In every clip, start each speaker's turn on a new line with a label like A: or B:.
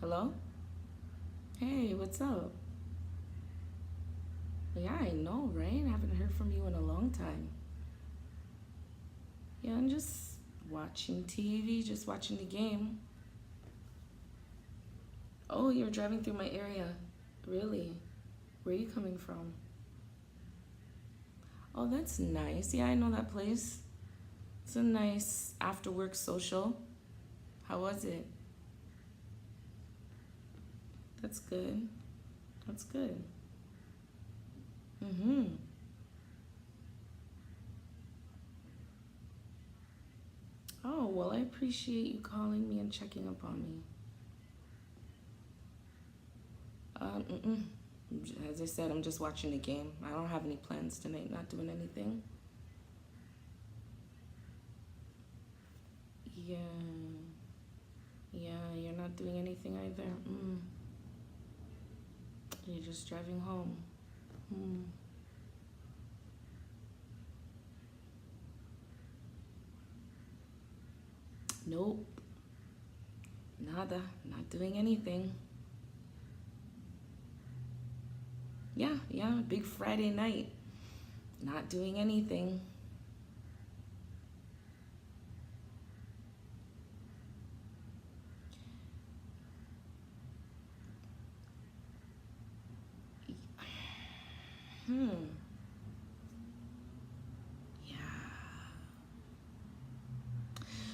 A: Hello? Hey, what's up? Yeah, I know, right? I haven't heard from you in a long time. Yeah, I'm just watching TV, just watching the game. Oh, you're driving through my area. Really? Where are you coming from? Oh, that's nice. Yeah, I know that place. It's a nice after work social. How was it? That's good. That's good. Mm-hmm. Oh, well, I appreciate you calling me and checking up on me. Mm-mm. As I said, I'm just watching the game. I don't have any plans tonight, not doing anything. Yeah, yeah, you're not doing anything either. You're just driving home. Mm. Nope, nada, not doing anything. Yeah, yeah, big Friday night, not doing anything. Hmm, yeah.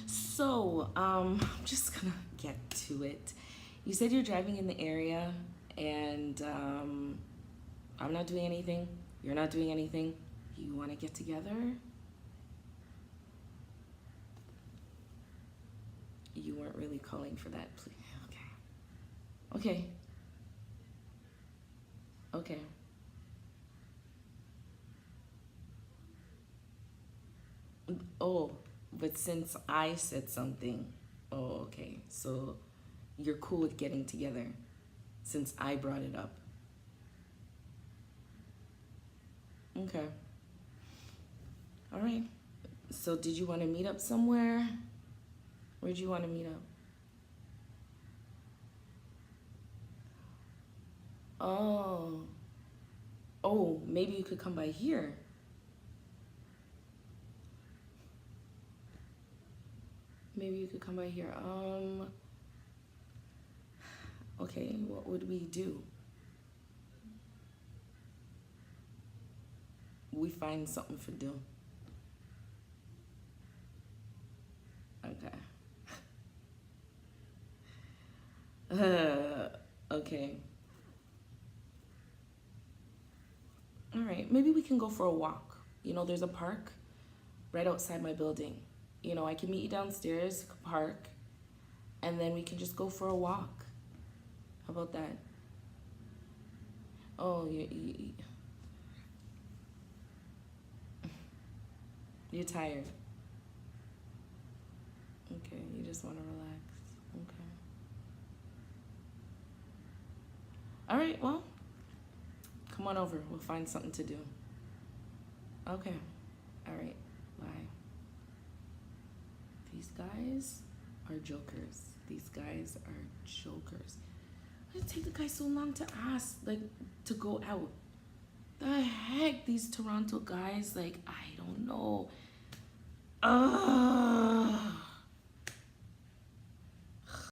A: So, I'm just gonna get to it. You said you're driving in the area, and I'm not doing anything. You're not doing anything. You want to get together? You weren't really calling for that, please. Okay. Okay. Okay. Oh, but since I said something, oh, okay. So you're cool with getting together since I brought it up. Okay. All right. So did you want to meet up somewhere? Where'd you want to meet up? Oh. Oh, maybe you could come by here. Maybe you could come by here. Okay, what would we do? We find something for do. Okay. Okay. All right. Maybe we can go for a walk. There's a park right outside my building. I can meet you downstairs, park, and then we can just go for a walk. How about that? Oh, you're tired. Okay, you just want to relax. Okay. All right, well, come on over. We'll find something to do. Okay. All right. Bye. These guys are jokers. These guys are jokers. Why did it take the guy so long to ask, like, to go out? The heck, these Toronto guys, like, I don't know. Ugh.